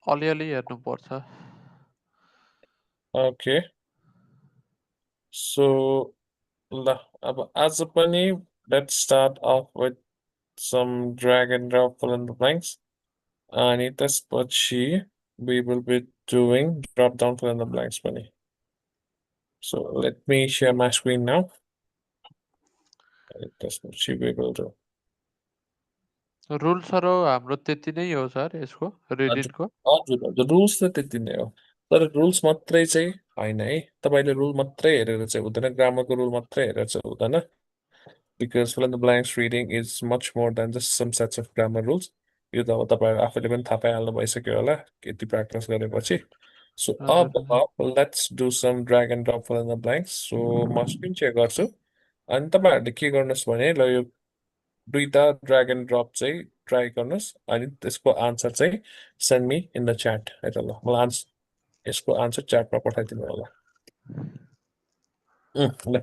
अलिअलि हेर्नुपर्छ। Okay. So, ल अब आज पनि let's start off with some drag and drop fill in the blanks. अनि त्यसपछि we will be doing drop down fill in the blanks पनि. So let me share my screen now. अनि त्यसपछि we will do. रुल्सहरू हाम्रो त्यति नै हो सर यसको हजुर रिडिङको? हजुर हजुर रुल्स त त्यति नै हो, तर रुल्स मात्रै चाहिँ होइन है। तपाईँले रुल मात्रै हेरेर चाहिँ हुँदैन, ग्रामरको रुल मात्रै हेरेर चाहिँ हुँदैन। Because fill in the blanks reading is much more than just some sets of grammar rules. यो त अब तपाईँहरू आफैले पनि थाहा पाइहाल्नु भइसक्यो होला यति प्र्याक्टिस गरेपछि। सो अब हजुर let's do some drag and drop fill in the blanks. So म स्क्रिन सेयर गर्छु अनि तपाईँहरूले के गर्नुहोस् भने ल यो दुईटा ड्र्याग एन्ड ड्रप चाहिँ ट्राई गर्नुहोस् अनि त्यसको आन्सर चाहिँ send me in the chat है त। ल मलाई यसको आन्सर च्याटमा पठाइदिनु होला।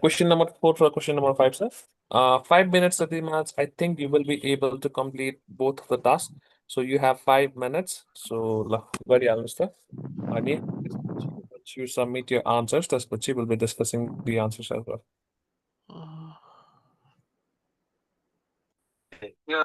Question number 4 or question number 5, sir. 5 minutes, Satimaj. I think you will be able to complete both of the tasks. So you have 5 minutes. So very honest. And once you submit your answers, that's what we'll be discussing the answers as well. Yeah.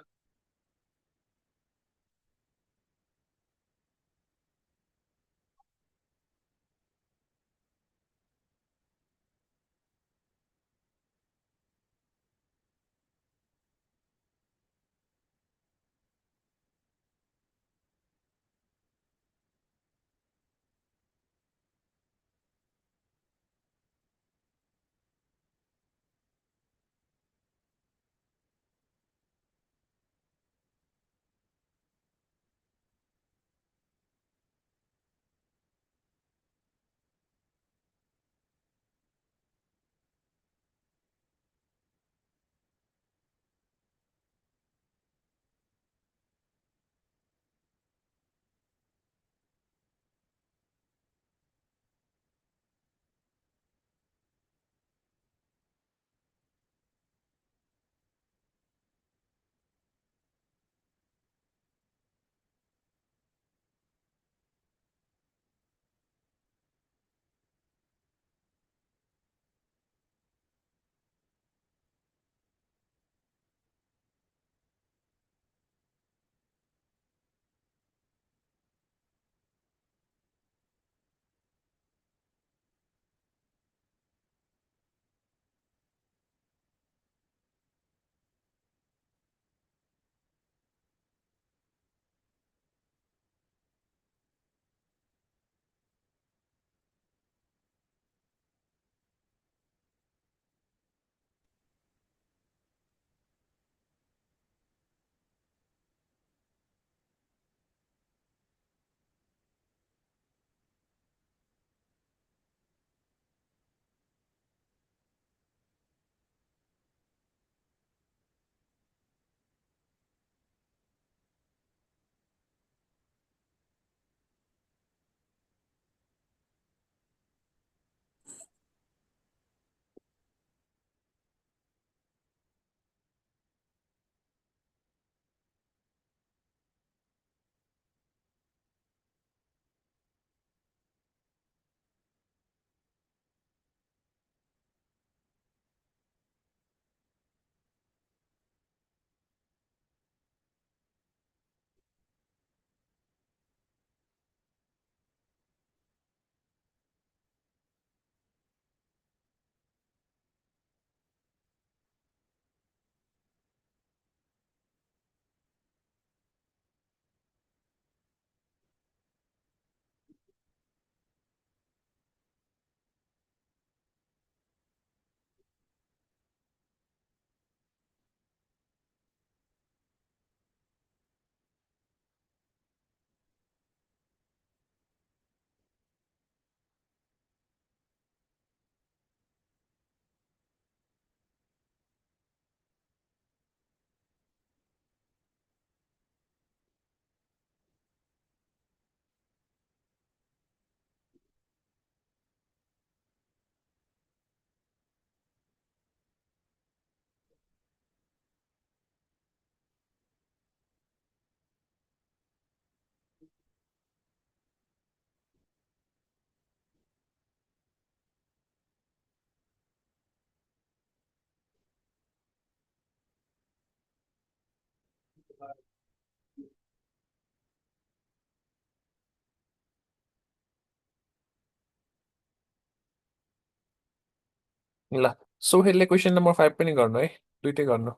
ल सोहेलले question number 5 पनि गर्नु है, दुइटै गर्नु।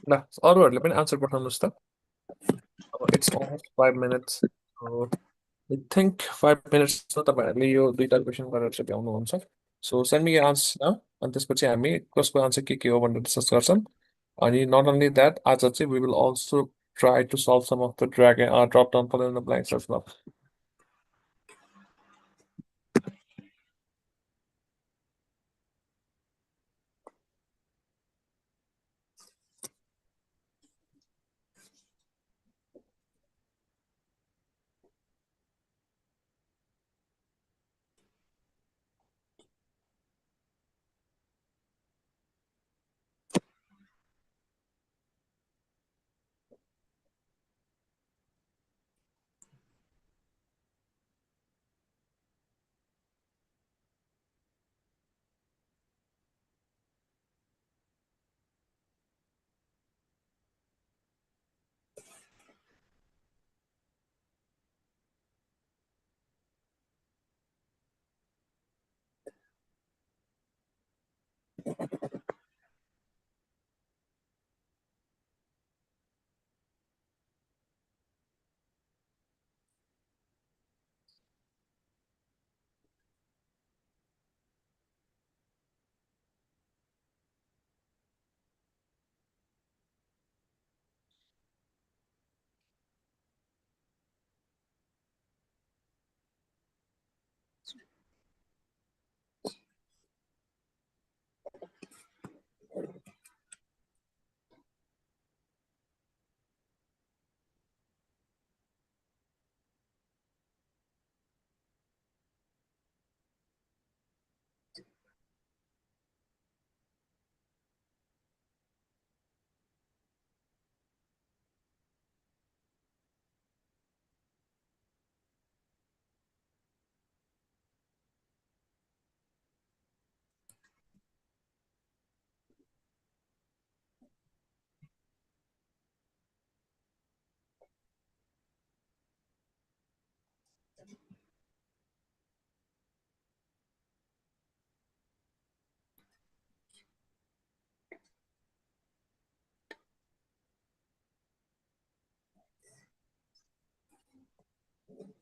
ल अरूहरूले पनि answer पठाउनुहोस् त। It's almost 5 minutes. I think 5 मिनट्समा तपाईँहरूले यो दुईवटा क्वेसन गरेर चाहिँ भ्याउनुहुन्छ। सो सेन्ड मी आन्सर न, अनि त्यसपछि हामी कसको आन्सर के हो भनेर डिस्कस गर्छौँ। अनि नट ओन्ली द्याट, आज चाहिँ we will also try to solve some of the drop down fill in the blanks as well.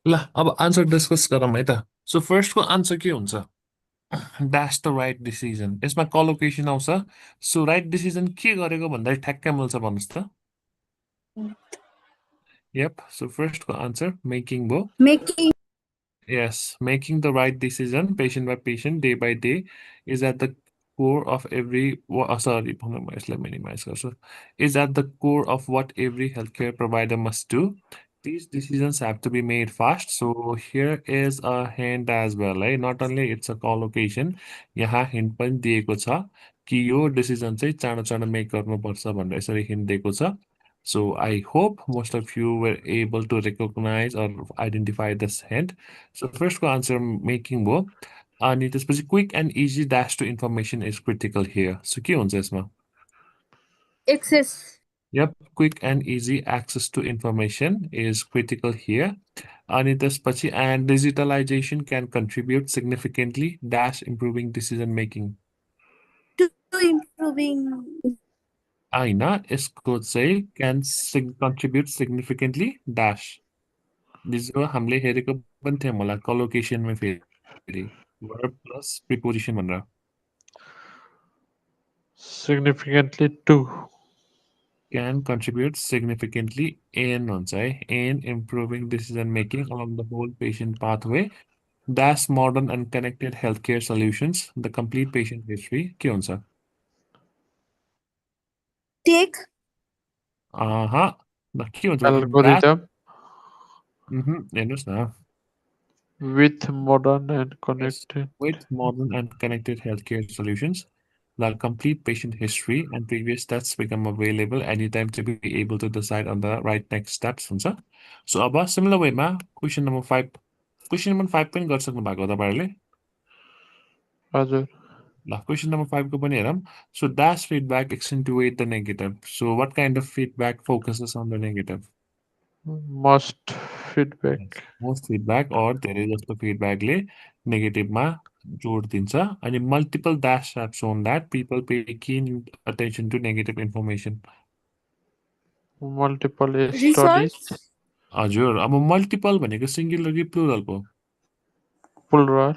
ल अब आन्सर डिस्कस गरौँ है त। सो फर्स्टको आन्सर के हुन्छ? That's the right decision. यसमा कलोकेसन आउँछ। सो राइट डिसिजन के गरेको भन्दा ठ्याक्कै मिल्छ भन्नुहोस् त। यप, सो फर्स्टको आन्सर मेकिङ भयो। Making Yes, making the right decision, patient by patient, day by day, is at the core of every. Sorry, यसलाई minimize गर्छु. Is at the core of what every healthcare provider must do. these decisions have to be made fast. So here is a hint as well, है. Not only it's a collocation, यहाँ hint पनि दिएको छ कि यो decision चाहिँ चाँडो चाँडो make गर्नुपर्छ भनेर यसरी hint दिएको छ. So I hope most of you were able to recognize or identify this hint. So first को answer making भयो. अनि त्यसपछि quick and easy dash to information is critical here. So के हुन्छ यसमा? Access. Yep, quick and easy access to information is critical here. And त्यसपछि and digitalization can contribute significantly dash improving decision making. To improving. होइन यसको चाहिँ can contribute significantly dash. जो हामीले हेरेको पनि थियौँ होला collocationमा फेरि verb plus preposition भनेर. Significantly too. Can contribute significantly in हुन्छ है in improving decision making along the whole patient pathway. Dash modern and connected healthcare solutions, the complete patient history के हुन्छ? Take. ल के हुन्छ? Dash Algorithm हेर्नुहोस् न. with modern and Yes, connected. with modern and connected healthcare solutions, the complete patient history and previous stats become available anytime to be able to decide on the right next steps हुन्छ. So अब similar way मा question number 5 पनि गरिसक्नु भएको हो तपाईहरुले. हजुर. ल question number 5 को पनि हेरौँ. So dash feedback accentuate the negative. So what kind of feedback focuses on the negative? Most feedback. Yes, most feedback or धेरै जस्तो feedbackले negative-मा जोड दिन्छ. अनि multiple dash have shown that people pay keen attention to negative information. Multiple Research. studies. हजुर अब multiple भनेको singular कि plural को? Plural.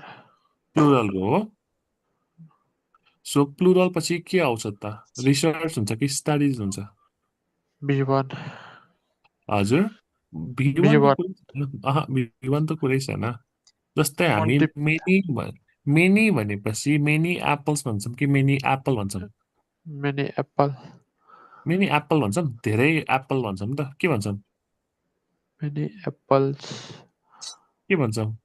Plural को हो. So plural पछि के आउँछ त? Research हुन्छ कि studies हुन्छ? B1. हजुर B1 को कुरै छैन. B1 त कुरै छैन. जस्तै हामी many भनेपछि many apples भन्छौँ कि many apple भन्छौँ? Many apple. Many apple भन्छौँ, धेरै apple भन्छौँ त के भन्छौँ? Many apples. के भन्छौँ?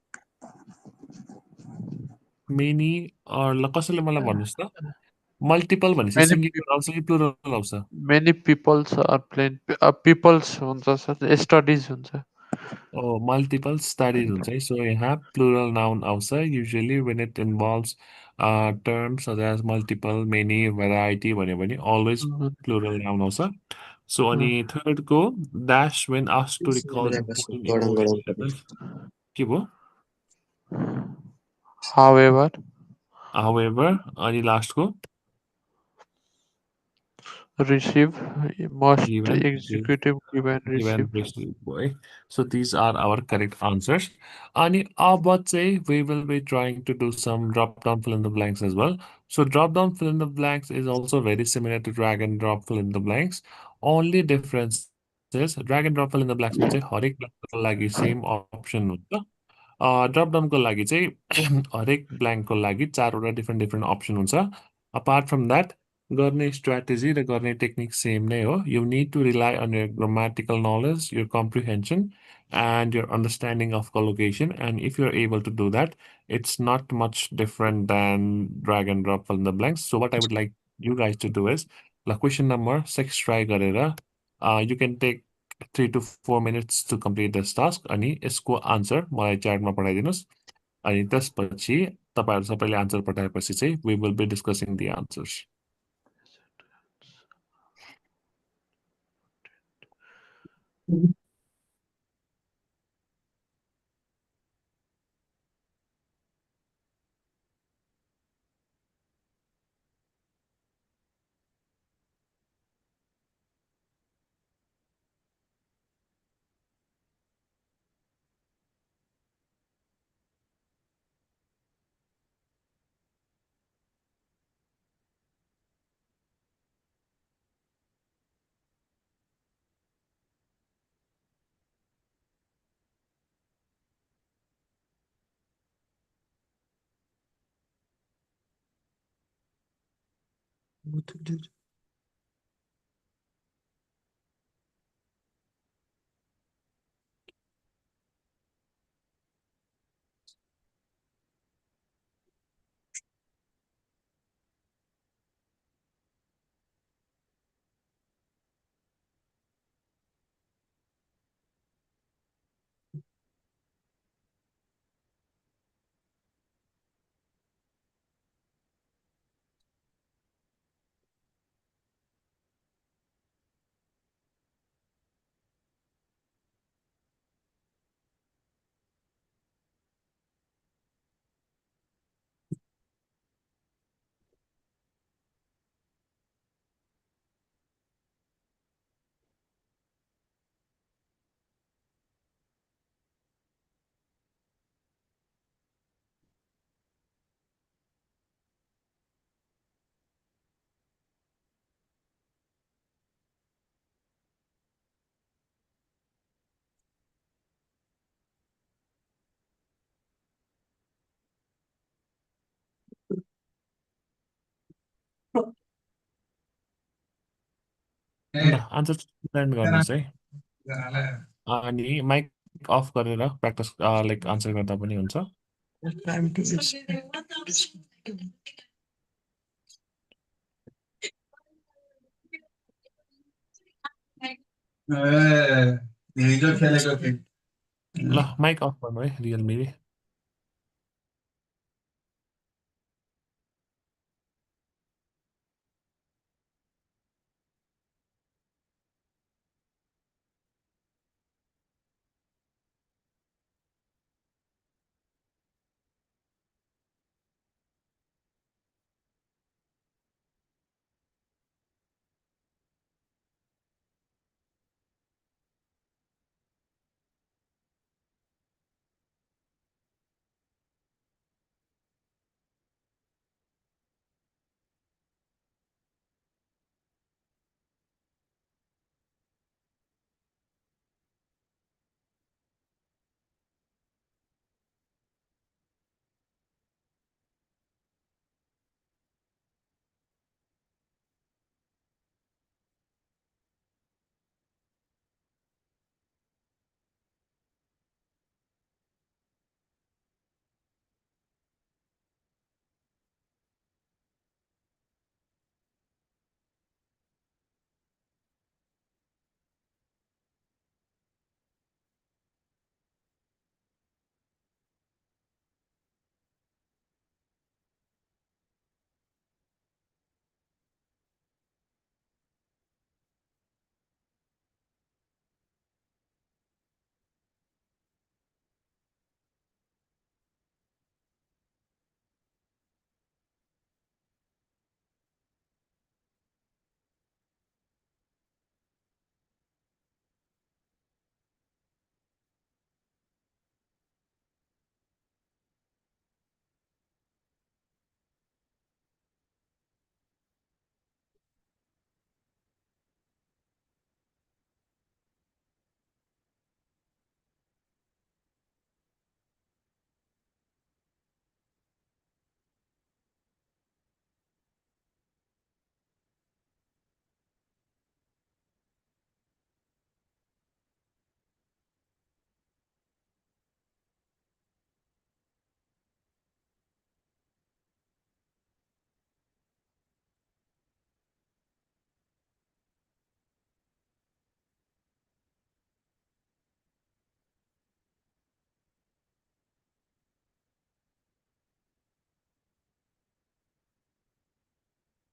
Many or ल कसैले मलाई भन्नुहोस् त. Multiple भनेपछि Many singular आउँछ कि plural आउँछ? many peoples are playing. Peoples हुन्छ सर. Studies हुन्छ. Oh, multiple studies हुन्छ है. So यहाँ plural noun आउँछ usually when it involves terms such as multiple, many, variety भन्यो भने always plural noun आउँछ. So अनि third को dash when asked to recall important information. के भयो? However. However अनि last को Receive. Must given executive given receive. receive भयो. So these are our correct answers. अनि अब चाहिँ we will be trying to do some drop down fill in the blanks as well. So drop down fill in the blanks is also very similar to drag and drop fill in the blanks. Only difference is drag and drop fill in the blanks मा चाहिँ हरेक ब्ल्याङ्कको लागि same option हुन्छ. Drop डाउनको लागि चाहिँ हरेक ब्ल्याङ्कको लागि 4वटा डिफ्रेन्ट अप्सन हुन्छ. अपार्ट फ्रम द्याट गर्ने स्ट्राटेजी र गर्ने टेक्निक सेम नै हो. You need to rely on your grammatical knowledge, your comprehension and your understanding of collocation, and if you're able to do that, it's not much different than drag and drop fill in the blanks. So what I would like you guys to do is question number 6 try गरेर you can take 3 to 4 minutes to complete this task अनि यसको answer मलाई च्याटमा पठाइदिनुस्. अनि त्यसपछि तपाईहरु सबैले answer पठाएपछि चाहिँ we will be discussing the answers. ल आन्सर प्रिपेयर गर्नुहोस् है अनि माइक अफ गरेर प्र्याक्टिस लाइक आन्सर गर्दा पनि हुन्छ ल माइक अफ गर्नु है रियलमीले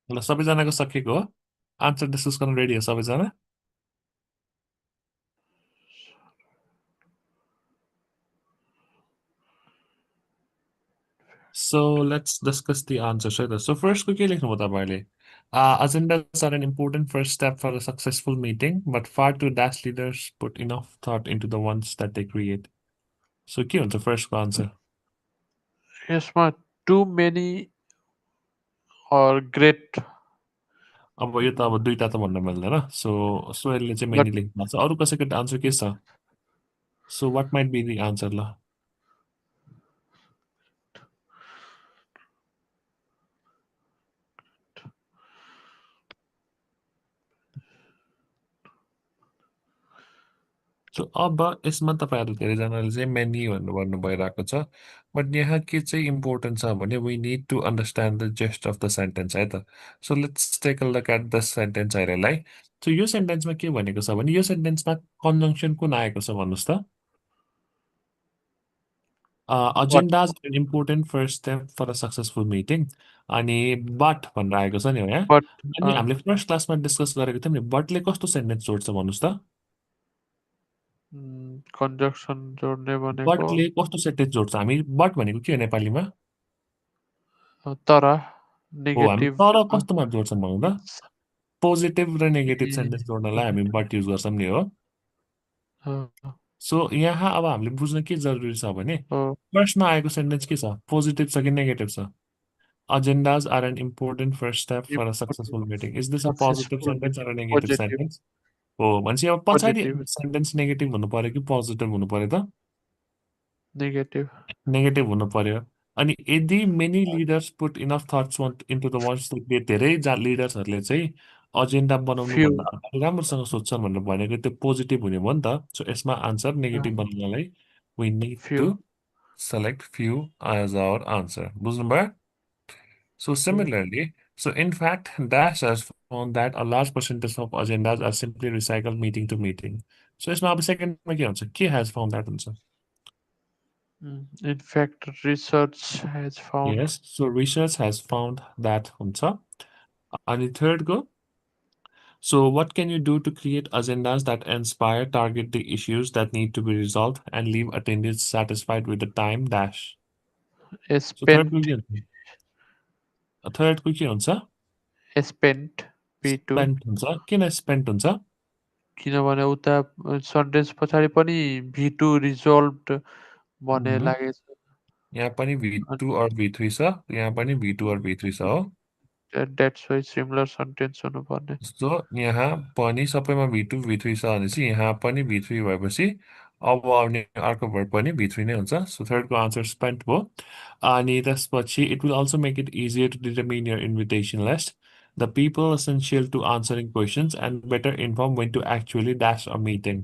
ल सबैजनाको सकिएको हो आन्सर डिस्कस गर्न रेडी हो सबैजना So let's discuss the answers. Right? So first, quickly लेख्नु भयो तपाईँले agendas are an important first step for a successful meeting, but far too dash leaders put enough thought into the ones that they create. So के हुन्छ first को answer? यसमा too many or great अब यो त अब दुईटा त भन्न मिल्दैन सो सोहेलले चाहिँ मेनी लेख्नु भएको छ अरू कसैको आन्सर के छ so what might be the answer ल सो अब यसमा तपाईँहरू धेरैजनाले चाहिँ मेनी भन्नु भइरहेको छ बट यहाँ के चाहिँ इम्पोर्टेन्ट छ भने we need to understand the gist of the sentence है त so let's take a look at the sentence हेरेलाई सो यो सेन्टेन्समा के भनेको छ भने यो सेन्टेन्समा कन्जङ्सन कुन आएको छ भन्नुहोस् त what agendas an important first step for a successful meeting अनि बट भनेर आएको छ नि हो यहाँ but अनि हामीले फर्स्ट क्लासमा डिस्कस गरेको थियौँ नि बटले कस्तो सेन्टेन्स जोड्छ भन्नुहोस् त conjunction जोड्ने भनेको बटले कस्तो सेन्टेन्स जोड्छ हामी बट भनेको के हो नेपालीमा तर हो हामी नेगेटिभ तर कस्तोमा जोड्छौँ भन्नु त पोजिटिभ र नेगेटिभ सेन्टेन्स जोड्नलाई हामी बट युज गर्छौँ नि हो सो यहाँ अब हामीले बुझ्न के जरुरी छ भने फर्स्टमा आएको सेन्टेन्स के छ पोजिटिभ छ कि नेगेटिभ छ agendas are an important first step for a successful meeting is this a positive sentence or a negative positive sentence हो भनेपछि अब पछाडि पोजिटिभ सेन्टेन्स नेगेटिभ हुनु पर्यो कि पोजिटिभ हुनु पर्यो त नेगेटिभ नेगेटिभ हुनु पर्यो अनि यदि many leaders put enough thoughts into the ones that धेरै लिडर्सहरूले चाहिँ एजेन्डा बनाउनुभन्दा Few. अगाडि राम्रोसँग सोध्छन् भनेर भनेको त्यो पोजिटिभ हुने भयो नि त सो यसमा आन्सर नेगेटिभ बनाउनलाई we need to Few. select few as our answer. बुझ्नुभयो? So Okay. similarly, so in fact, Dash has found that a large percentage of agendas are simply recycled meeting to meeting. So यसमा अब सेकेन्डमा के हुन्छ के has found that हुन्छ In fact, research has found. yes so research has found that हुन्छ अनि थर्डको so what can you do to create agendas that inspire target the issues that need to be resolved and leave attendees satisfied with the time dash so Spent. थर्डको के हुन्छ Spent. P2. spent हुन्छ किन spent हुन्छ किनभने उता sentence पछाडि पनि V2 resolve भन्ने Mhm. लागेछ यहाँ पनि V2 or V3 छ यहाँ पनि V2 or V3 छ हो द्याट्स वाइ सिमिलर सेन्टेन्स हुनुपर्ने सो यहाँ पनि सबैमा V2 V3 छ भनेपछि यहाँ पनि V3 भएपछि अब आउने अर्को वर्ड पनि V3 नै हुन्छ सो थर्डको आन्सर स्पेन्ट भयो अनि त्यसपछि it will also make it easier to determine your invitation list the people essential to answering questions and better inform when to actually dash a meeting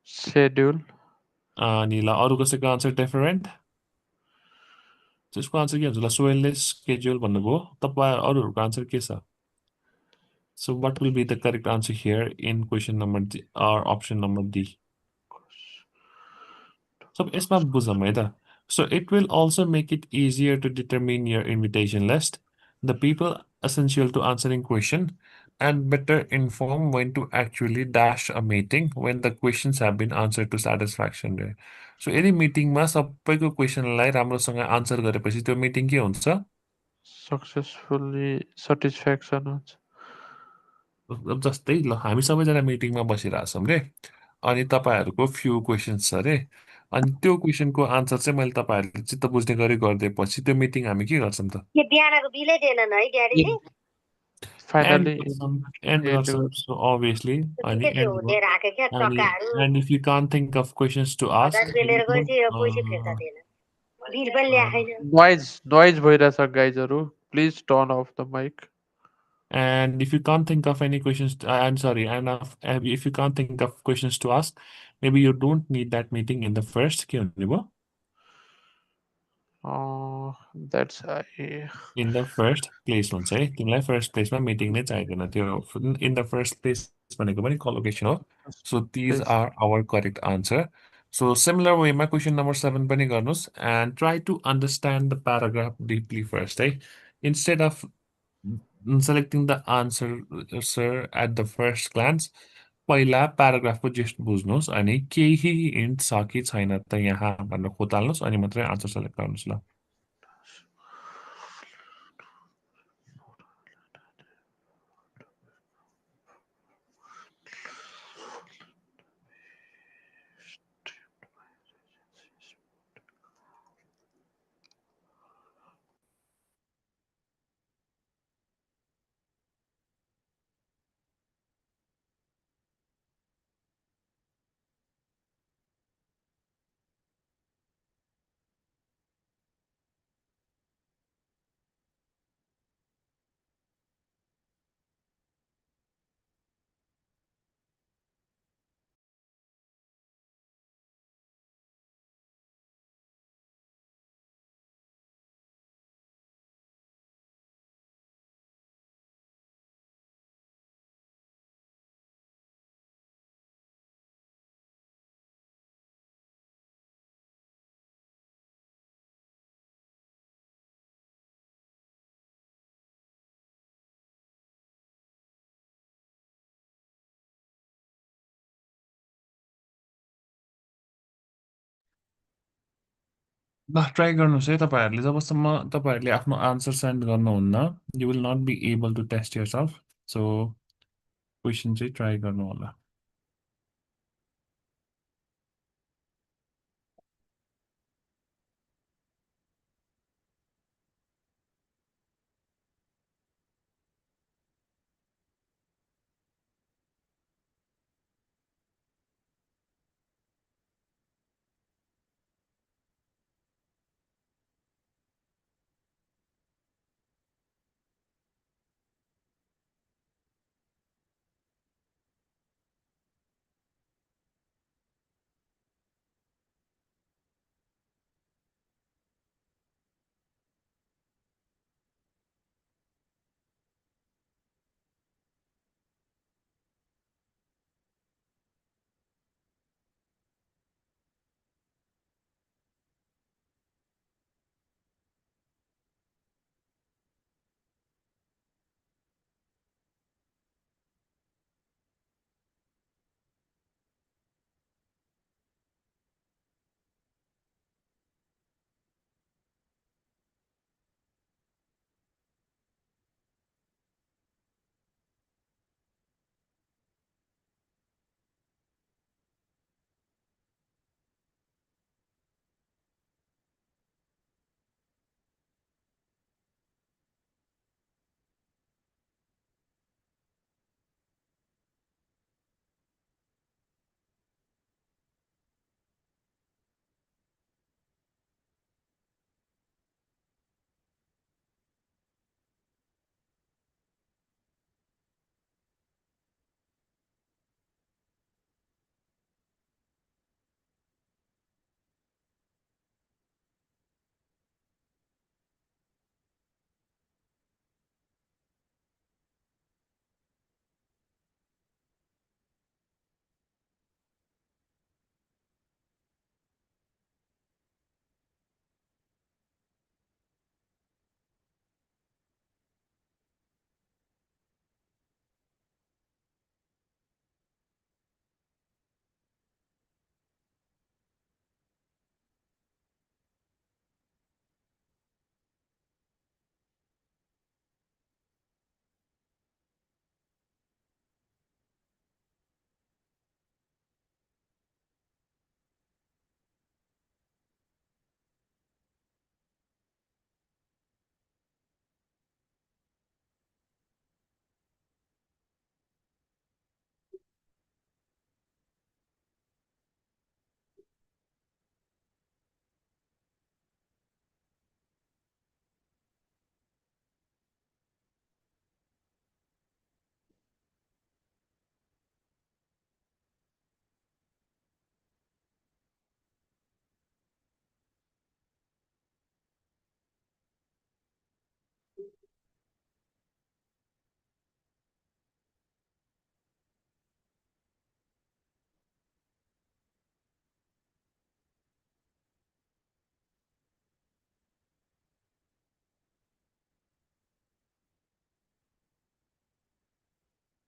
schedule अनि ल अरू कसैको answer different त्यसको answer के हुन्छ ल सोयललेस स्केड्युल भन्नुभयो तपाईँ अरूहरूको आन्सर के छ So what will be the correct answer here in question number D or option number D? So यसमा बुझौँ है त. So it will also make it easier to determine your invitation list, the people essential to answering question, and better inform when to actually dash a meeting when the questions have been answered to satisfaction there. So यदि मिटिङमा सबैको क्वेसनलाई राम्रोसँग answer गरेपछि त्यो meeting के हुन्छ successfully satisfaction हुन्छ अब जस्तै ल हामी सबैजना मिटिङमा बसिरहेको छौँ रे अनि तपाईँहरूको फ्यु क्वेसन्स छ अरे अनि त्यो क्वेसनको आन्सर चाहिँ मैले तपाईँहरूले चित्त बुझ्ने गरी गरिदिएपछि त्यो मिटिङ हामी के गर्छौँ त के बिहानको बिलै दिएनन् है ड्याडीले एन्ड फाइनली गर्छौँ एन्ड गर्छौँ सो अभियसली अनि ठिकै थियो एन्ड भयो दिएर आएको क्या अनि टक्काहरू and if you can think of questions to ask 1000 रुपियाँ लिएर गएपछि पैसा फिर्ता दिएन बिल पनि ल्याएन नोइज भइरहेछ गाइजहरू please turn off the mic and if you can't think of any questions I'm sorry and if you can't think of questions to ask maybe you don't need that meeting in the first के हुने भयो that's in the first place हुन्छ है तिमीलाई first प्लेसमा meeting नै चाहिँदैन त्यो in the first place भनेको पनि कोलोकेसन हो so these please are our correct answer so similar वेमा क्वेसन नम्बर 7 पनि गर्नुहोस् and try to understand the paragraph deeply first है instead of selecting the answer sir at the first glance पहिला प्याराग्राफको gist बुझ्नुहोस् अनि केही हिन्ट छ कि छैन त यहाँ भनेर खोताल्नुहोस् अनि मात्रै आन्सर सेलेक्ट गर्नुहोस् ल ल ट्राई गर्नुहोस् है तपाईँहरूले जबसम्म तपाईँहरूले आफ्नो आन्सर सेन्ड गर्नुहुन्न you will not be able to test yourself so question चाहिँ ट्राई गर्नु होला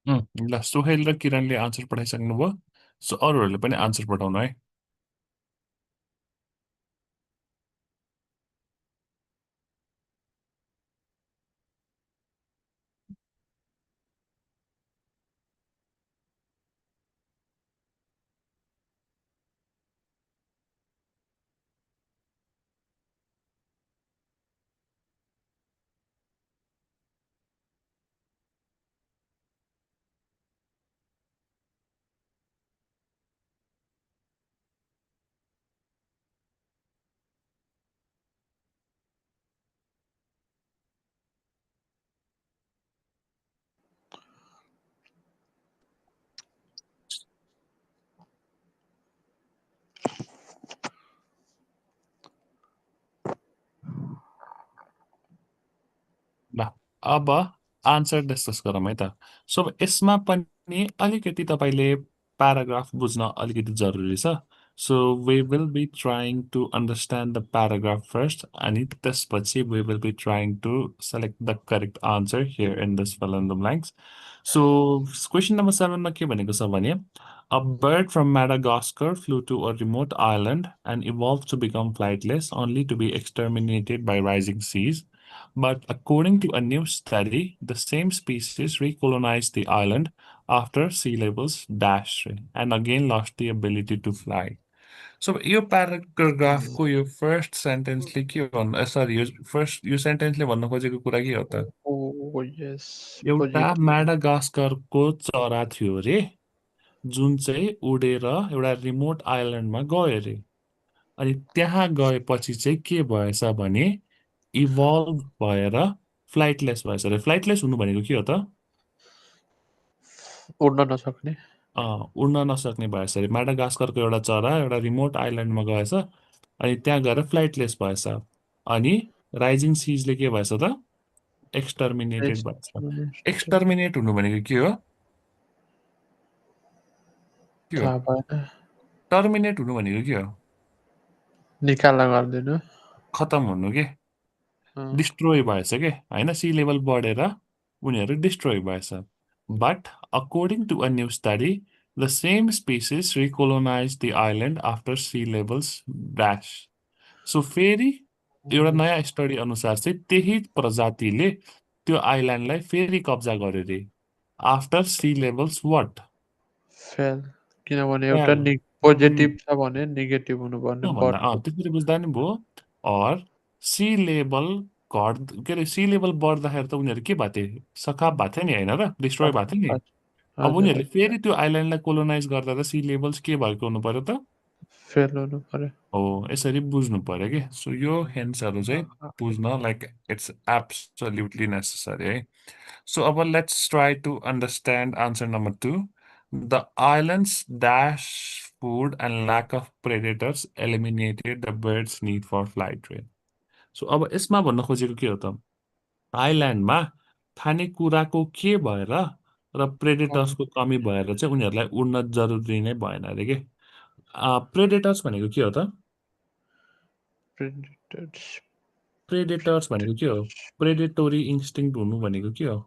ल सोहेल र किरणले आन्सर पठाइसक्नुभयो। सो अरूहरूले पनि आन्सर पठाउनु है। ल अब आन्सर डिस्कस गरौँ है त। सो अब यसमा पनि अलिकति तपाईँले प्याराग्राफ बुझ्न अलिकति जरुरी छ। So we will be trying to understand the paragraph first अनि त्यसपछि we will be trying to select the correct answer here in this fill in the blanks. So question number 7मा के भनेको छ भने A bird from Madagascar flew to a remote island and evolved to become flightless, only to be exterminated by rising seas. But according to a new study, the same species recolonized the island after sea levels dashed and again lost the ability to fly. So यो प्याराग्राफको यो first सेन्टेन्सले के भन्नु sorry यो first यो सेन्टेन्सले भन्न खोजेको कुरा के हो त? Oh, yes. एउटा Positive. म्याडागास्करको चरा थियो रे जुन चाहिँ उडेर एउटा रिमोट आइल्यान्डमा गयो रे। अनि त्यहाँ गएपछि चाहिँ के भएछ भने इभल्भ भएर फ्लाइटलेस भएछ रे। फ्लाइटलेस हुनु भनेको के हो त? उड्न नसक्ने। उड्न नसक्ने भएछ रे। म्याडागास्करको एउटा चरा एउटा रिमोट आइल्यान्डमा गएछ अनि त्यहाँ गएर फ्लाइटलेस भएछ। अनि राइजिङ सिजले के भएछ त? एक्सटर्मिनेटेड भएछ। एक्सटर्मिनेट हुनु भनेको के हो? के हो? थाहा भएन। टर्मिनेट हुनु भनेको के हो? निकाल्न गरिदिनु। खतम हुनु के डिस्ट्रोय भएछ के होइन सी लेभल बढेर उनीहरू डिस्ट्रोय भएछ। But according to a new study the same species recolonize the island after sea levels dash. So फेरि एउटा नयाँ स्टडी अनुसार चाहिँ त्यही प्रजातिले त्यो आइल्यान्डलाई फेरि कब्जा गर्यो रे after sea levels what fail. किनभने एउटा फेल पोजिटिभ छ भने नेगेटिभ हुनुपर्ने भन्दा बढ्छ। त्यसरी बुझ्दा नि भयो। और सी लेभल के अरे सी लेभल बढ्दाखेरि त उनीहरू के भएको थिए? सखाप भएको थियो नि होइन र डिस्ट्रोय भएको थियो नि। अब हजुर उनीहरूले फेरि त्यो आइल्यान्डलाई कोलोनाइज गर्दा त सी लेभल्स के भएको हुनु पर्यो त? फेल हुनु पर्यो। हो यसरी बुझ्नु पर्यो कि। सो यो हेन्सहरू चाहिँ बुझ्न लाइक इट्स एब्सोल्युटली नेसेसरी है। सो अब let's try to understand answer number 2। The islands dash food and lack of predators eliminated the birds need for flight रे। सो अब यसमा भन्न खोजेको के हो त? आइल्यान्डमा खानेकुराको के भएर र प्रेडेटर्सको कमी भएर चाहिँ उनीहरूलाई उड्न जरुरी नै भएन अरे के। प्रेडेटर्स भनेको के हो त? प्रेडेटर्स भनेको के हो? प्रेडेटोरी इन्स्टिङ हुनु भनेको के हो?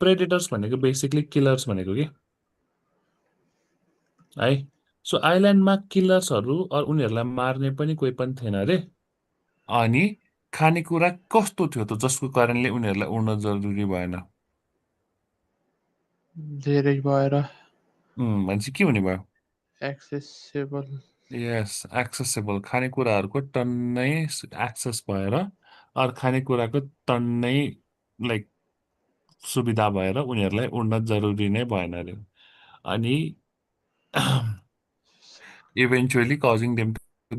प्रेडेटर्स भनेको बेसिकली किलर्स भनेको के है। सो आइल्यान्डमा किलर्सहरू उनीहरूलाई मार्ने पनि कोही पनि थिएन अरे। अनि खानेकुरा कस्तो थियो त जसको कारणले उनीहरूलाई उड्न जरुरी भएन? धेरै भएर भनेपछि के हुने भयो? एक्सेसेबल। यस एक्सेसेबल खानेकुराहरूको टन्नै एक्सेस भएर खानेकुराको टन्नै लाइक सुविधा भएर उनीहरूलाई उड्न जरुरी नै भएन अरे। अनि eventually causing them to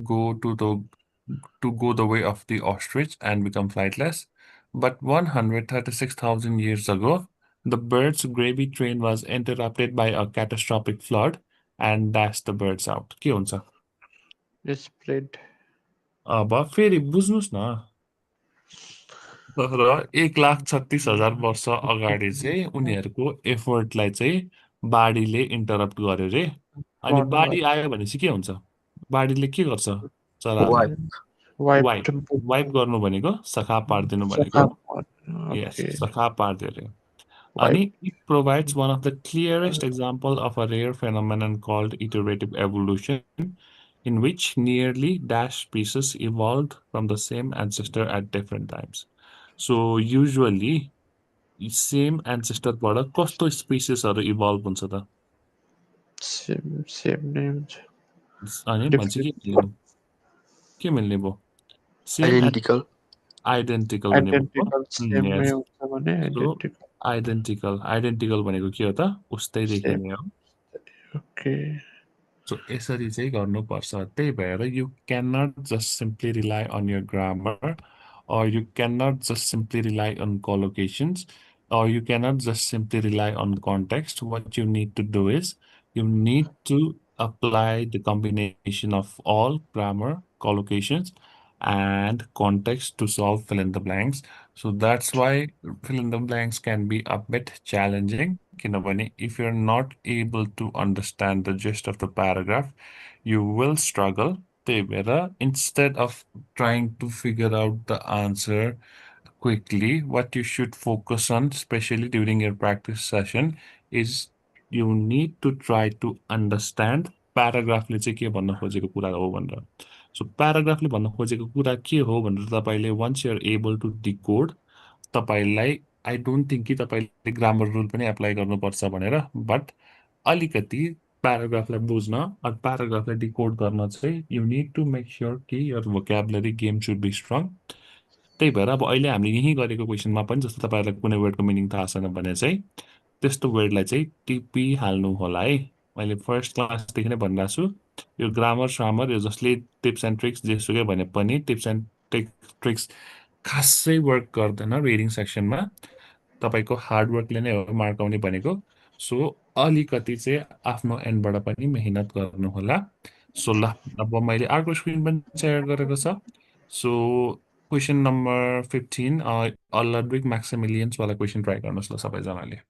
go the way of the ostrich and become flightless. But 136,000 years ago, the bird's gravy train was interrupted by a catastrophic flood and dashed the birds out. के हुन्छ? Spread. अब फेरि बुझ्नुस् न। र 1,36,000 वर्ष अगाडि चाहिँ उनीहरूको एफर्टलाई चाहिँ बाढीले इन्टरप्ट गर्यो रे। अनि बाढी आयो भनेपछि के हुन्छ? बाढीले के गर्छ चराहरूलाई? वाइप वाइप गर्नु भनेको सखा पारिदिनु भनेको। यस सखा पारिदियो रे। Like Ani, it provides one of the clearest example of a rare phenomenon called iterative evolution, in which nearly dash species evolved from the same ancestor at different times. So usually, same ancestorबाट कस्तो स्पिसिसहरू evolve हुन्छ त same names, अनि भन्छ different के मिल्ने भयो same Identical. Identical भन्ने भयो identical same नै यस हुन्छ भने सो identical आइडेन्टिकल भनेको के हो त उस्तै same. देखिने हो Okay. सो यसरी चाहिँ गर्नुपर्छ त्यही भएर you can not just simply rely on your grammar or you cannot just simply rely on collocations or you cannot just simply rely on context. What you need to do is you need to apply the combination of all grammar, collocations, and context to solve fill in the blanks. So that's why fill in the blanks can be a bit challenging. किनभने if you're not able to understand the gist of the paragraph, you will struggle. त्यही भएर instead of trying to figure out the answer quickly, what you should focus on, especially during your practice session, is you need to try to understand प्याराग्राफले चाहिँ के भन्न खोजेको कुरा हो भनेर so प्याराग्राफले भन्न खोजेको कुरा के हो भनेर तपाईँले once you're able to decode तपाईँलाई आई डोन्ट थिङ्क कि तपाईँले ग्रामर रुल पनि एप्लाई गर्नुपर्छ भनेर बट अलिकति प्याराग्राफलाई बुझ्न अनि प्याराग्राफलाई डिकोड गर्न चाहिँ you need to make sure कि your vocabulary game should be strong त्यही भएर अब अहिले हामीले यहीँ गरेको क्वेसनमा पनि जस्तो तपाईँहरूलाई कुनै वर्डको मिनिङ थाहा छैन भने चाहिँ त्यस्तो वर्डलाई चाहिँ टिपिहाल्नु होला है मैले फर्स्ट क्लासदेखि नै भनिरहेको छु यो ग्रामर श्रामर यो जसले टिप्स एन्ड ट्रिक्स जेसुकै भने पनि टिप्स एन्ड ट्रिक्स खासै वर्क गर्दैन रिडिङ सेक्सनमा तपाईँको हार्डवर्कले नै हो मार्क आउने भनेको सो अलिकति चाहिँ आफ्नो एन्डबाट पनि मेहनत गर्नुहोला सो ल अब मैले अर्को स्क्रिन पनि सेयर गरेको छ सो क्वेसन नम्बर 15 लड्विग म्याक्सिमिलियन्सवाला क्वेसन ट्राई गर्नुहोस् ल सबैजनाले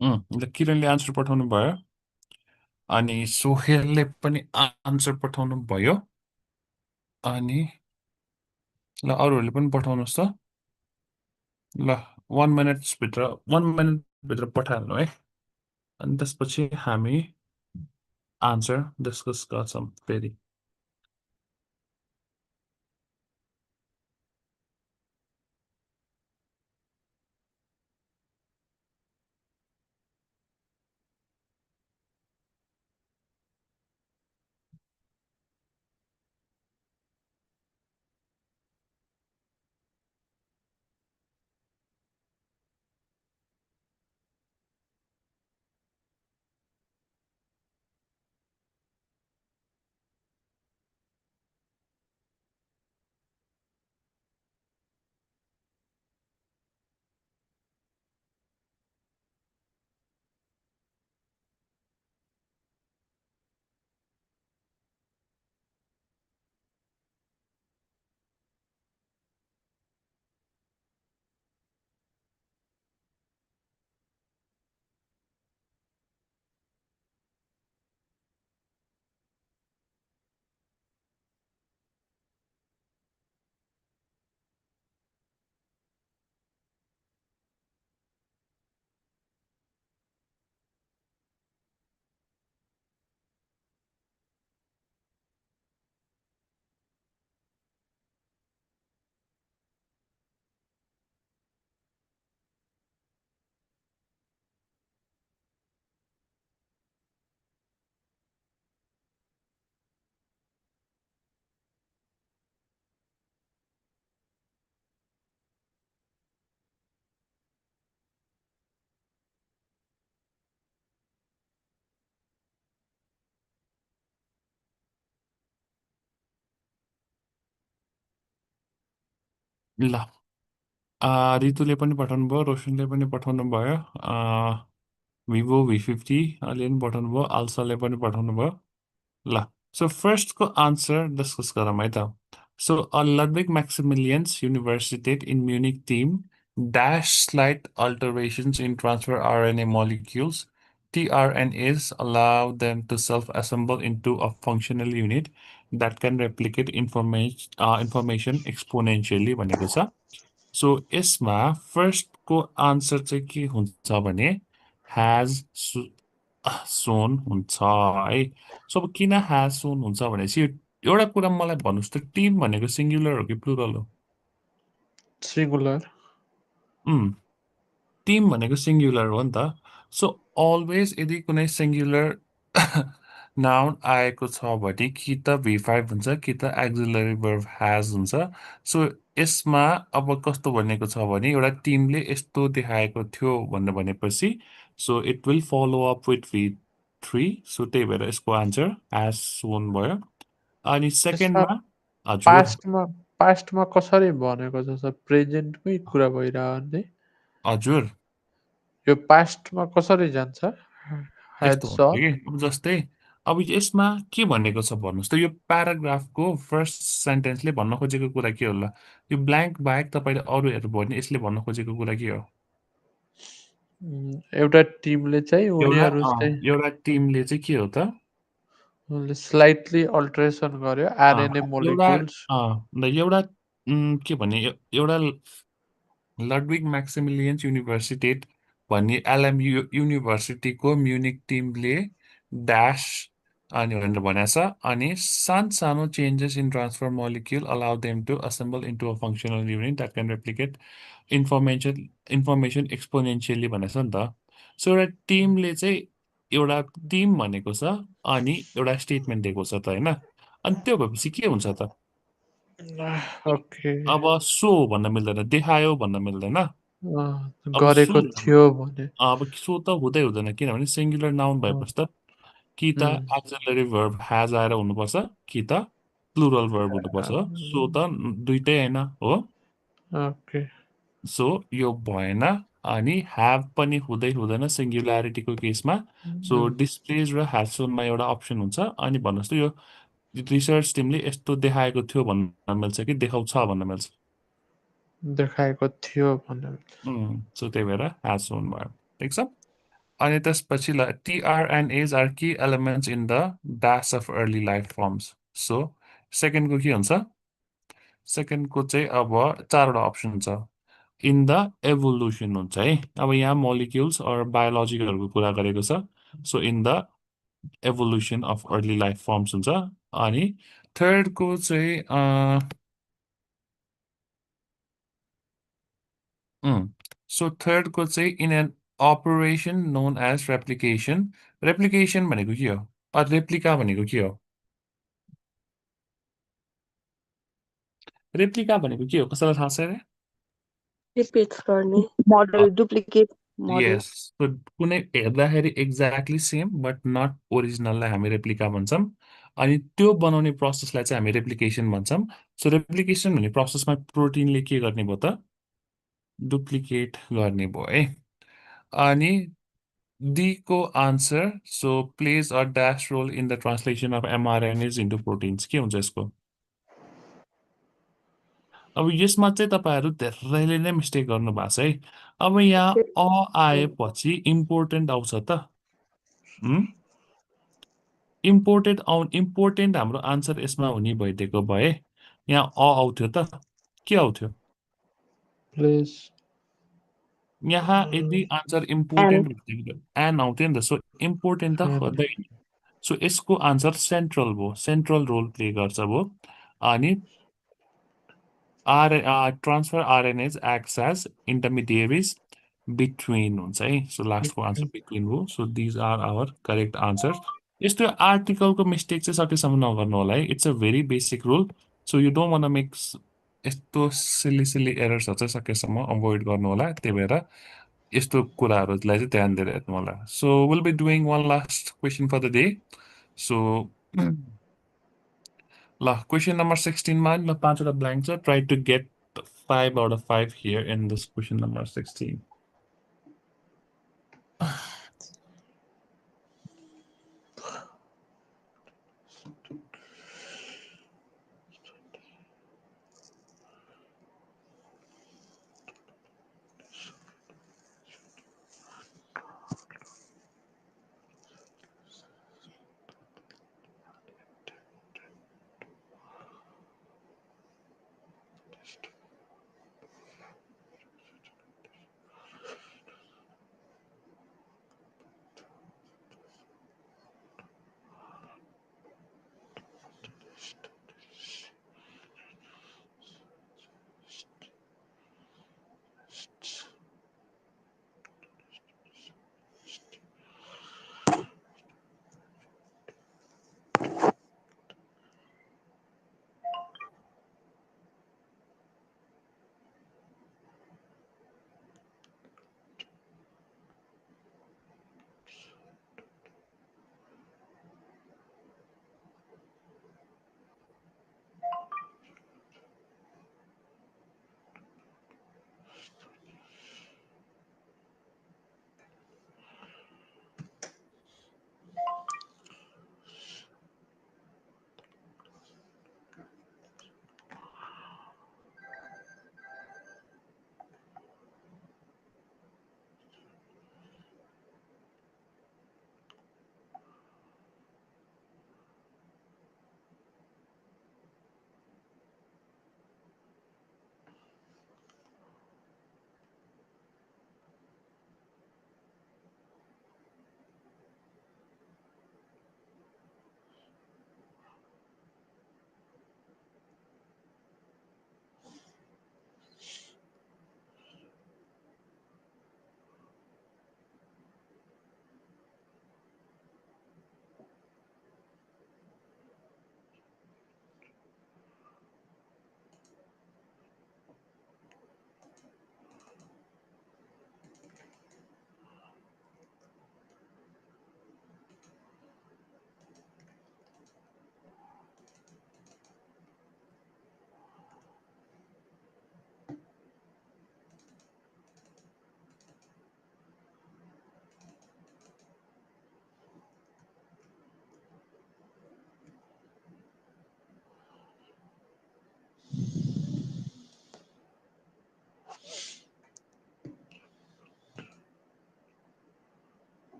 ल किरणले आन्सर पठाउनु भयो अनि सोहेलले पनि आन्सर पठाउनु भयो अनि ल अरूहरूले पनि पठाउनुहोस् त ल 1 मिनटभित्र पठाइहाल्नु है अनि त्यसपछि हामी आन्सर डिस्कस गर्छौँ फेरि ल रितुले पनि पठाउनु भयो रोशनले पनि पठाउनु भयो भिभो V50 अलि पनि पठाउनु भयो आल्साले पनि पठाउनु भयो ल सो फर्स्टको आन्सर डिस्कस गरौँ है त so a Ludwig Maximilian's University in Munich team dash slight alterations in transfer RNA molecules tRNAs allow them to self-assemble into a functional unit that can replicate information exponentially भनेको छ so यसमा फर्स्टको answer चाहिँ के हुन्छ भने ह्याज सोन हुन्छ है so अब किन ह्याज सोन हुन्छ भनेपछि एउटा कुरा मलाई भन्नुहोस् त टिम भनेको सिङ्गुलर हो कि प्लुरल हो सिङ्गुलर टिम भनेको सिङ्गुलर हो नि त सो अलवेज यदि कुनै सिङ्गुलर नाउन आएको छ भने कि त V5 हुन्छ कि त एक्जिलरी भर्ब ह्याज हुन्छ सो यसमा अब कस्तो भनेको छ भने एउटा टिमले यस्तो देखाएको थियो भनेर भनेपछि so it will follow up with V3 so त्यही भएर यसको आन्सर ह्याज सोन भयो अनि यसमा सेकेन्डमा हजुर पास्टमा कसरी भनेको छ सर प्रेजेन्टमै कुरा भइरह नि हजुर यो पास्टमा कसरी जान्छ ह्याड यस्तो हुन्छ सर कि अब जस्तै अब यसमा के भनेको छ भन्नुहोस् त यो प्याराग्राफको फर्स्ट सेन्टेन्सले भन्न खोजेको कुरा के होला यो ब्ल्याङ्क बाहेक तपाईँले अरू हेर्नु भयो भने यसले भन्न खोजेको कुरा के हो एउटा टिमले चाहिँ एउटा उनीहरू चाहिँ एउटा टिमले चाहिँ के हो त स्लाइटली अल्ट्रेसन गर्यो आरएनए एउटा मोलिक्युल्स एउटा के भने एउटा लडविग म्याक्सिमिलियन्स युनिभर्सिटी भन्ने एलएम युनिभर्सिटीको म्युनिक टिमले ड्यास अनि भनेर भनेको छ अनि सानो changes in transfer molecule allow them to assemble into a functional unit that can replicate information exponentially भनेको छ नि त सो एउटा टिमले चाहिँ एउटा टिम भनेको छ अनि एउटा स्टेटमेन्ट दिएको छ त होइन अनि त्यो भएपछि के हुन्छ त ओके अब सो भन्न मिल्दैन देखायो भन्न मिल्दैन अब सो गरेको थियो भने अब सो त हुँदै हुँदैन किनभने सिङ्गुलर नाउन भएपछि त कि त एक्सिलरी भर्ब ह्याज आएर हुनुपर्छ कि त प्लुरल भर्ब हुनुपर्छ सो त दुइटै होइन हो ओके सो यो भएन अनि ह्याभ पनि हुँदै हुँदैन सिङ्गुल्यारिटीको केसमा सो डिस्प्लेज र ह्यासोनमा एउटा अप्सन हुन्छ अनि भन्नुहोस् त यो रिसर्च टिमले यस्तो देखाएको थियो भन्न मिल्छ कि देखाउँछ भन्न मिल्छ देखाएको थियो भने सो त्यही भएर ह्याज सोन भयो ठिक छ अनि त्यसपछि ल TR and A's are key elements in the dash of early life forms. So सेकेन्डको के हुन्छ? सेकेन्डको चाहिँ अब चारवटा अप्सन छ। इन द एभोल्युसन हुन्छ है। अब यहाँ मोलिक्युल्स अर बायोलोजिकलहरूको कुरा गरेको छ। So in the evolution of early life forms हुन्छ। अनि थर्डको चाहिँ सो थर्डको चाहिँ in an operation known as replication. Replication भनेको के हो? रेप्लिका भनेको के हो? रेप्लिका भनेको के हो? कसैलाई थाहा छ रे? रिपिट गर्ने मोडल डुप्लिकेट मोडल यस, कुनै हेर्दाखेरि एक्ज्याक्टली सेम बट नट ओरिजिनललाई हामी रेप्लिका भन्छौँ। अनि त्यो बनाउने प्रोसेसलाई चाहिँ हामी रेप्लिकेसन भन्छौँ। सो रेप्लिकेसन भन्ने प्रोसेसमा प्रोटिनले के गर्ने भयो त? डुप्लिकेट गर्ने भयो है। अनि डीको answer so plays a dash role in the translation of mRNAs into proteins. के हुन्छ यसको? अब यसमा चाहिँ तपाईँहरू धेरैले नै मिस्टेक गर्नु भएको छ है। अब यहाँ आएपछि इम्पोर्टेन्ट आउँछ त। इम्पोर्टेन्ट हाम्रो आन्सर यसमा हुने भइदिएको भए यहाँ आउँथ्यो त। के आउँथ्यो? प्लेस यहाँ यदि आन्सर इम्पोर्टेन्ट एन आउँथ्यो नि त। सो इम्पोर्टेन्ट त हुँदैन। सो यसको आन्सर सेन्ट्रल भयो, सेन्ट्रल रोल प्ले गर्छ भयो। अनि transfer RNAs acts as intermediaries between हुन्छ है। सो लास्टको आन्सर बिट्विन हो। So these are our correct answer. यस्तो आर्टिकलको मिस्टेक चाहिँ सकेसम्म नगर्नु होला है। It's a very basic rule. So you don't want make यस्तो सिली एरर्सहरू चाहिँ सकेसम्म अभोइड गर्नु होला। त्यही भएर यस्तो कुराहरूलाई चाहिँ ध्यान दिएर हेर्नु होला। So will be doing one last question for the day. So ल क्वेसन नम्बर 16 मा ल 5वटा ब्ल्याङ्क छ। Try to get 5 out of 5 here in this question number 16.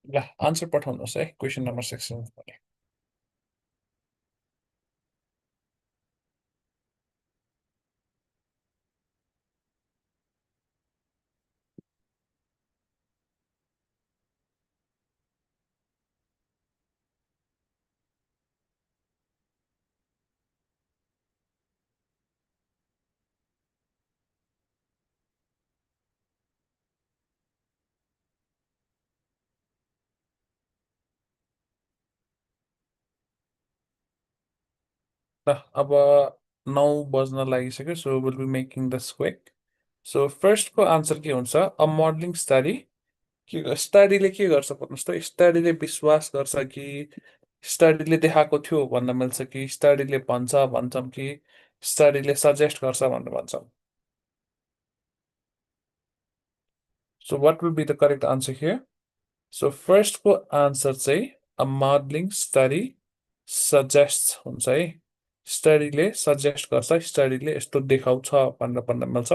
ल आन्सर पठाउनुहोस् है क्वेसन नम्बर 6 पनि। ल अब 9 बज्न लागिसक्यो, so will be making this quick. So फर्स्टको आन्सर के हुन्छ? A modelling study. स्टडीले के गर्छ भन्नुहोस् त? स्टडीले विश्वास गर्छ कि स्टडीले देखाएको थियो भन्न मिल्छ कि स्टडीले भन्छौँ कि स्टडीले सजेस्ट गर्छ भनेर भन्छौँ? So what will be the correct answer here? So फर्स्टको आन्सर चाहिँ अ मोडलिङ स्टडी सजेस्ट हुन्छ है। स्टडीले सजेस्ट गर्छ, स्टडीले यस्तो देखाउँछ भनेर भन्न मिल्छ।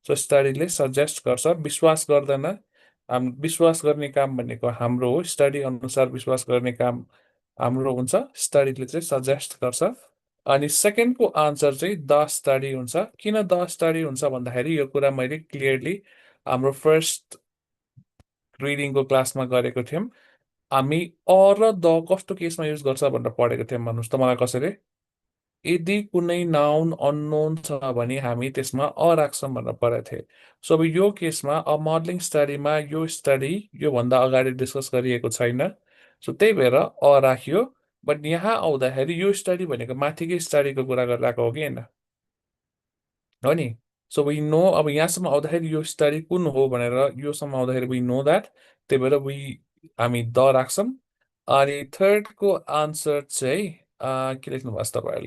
सो स्टडीले सजेस्ट गर्छ, विश्वास गर्दैन। विश्वास गर्ने काम भनेको हाम्रो हो, स्टडी अनुसार विश्वास गर्ने काम हाम्रो हुन्छ, स्टडीले चाहिँ सजेस्ट गर्छ। अनि सेकेन्डको आन्सर चाहिँ द स्टडी हुन्छ। किन द स्टडी हुन्छ भन्दाखेरि यो कुरा मैले क्लियरली हाम्रो फर्स्ट रिडिङको क्लासमा गरेको थियौँ। हामी अ र द कस्तो केसमा युज गर्छ भनेर पढेको थियौँ भन्नुहोस् त मलाई कसैले? यदि कुनै नाउन अननोन छ भने हामी त्यसमा अ राख्छौँ भनेर पढेको थिएँ। सो अब यो केसमा अ मोडलिङ स्टडीमा यो स्टडी योभन्दा अगाडि डिस्कस गरिएको छैन, सो त्यही भएर अ राखियो। बट यहाँ आउँदाखेरि यो स्टडी भनेको माथिकै स्टडीको कुरा गरिरहेको हो कि होइन? हो नि? सो वी नो, अब यहाँसम्म आउँदाखेरि यो स्टडी कुन हो भनेर योसम्म आउँदाखेरि वी नो द्याट, त्यही भएर हामी द राख्छौँ। अनि थर्डको आन्सर चाहिँ के लेख्नु भएको छ तपाईँहरूले?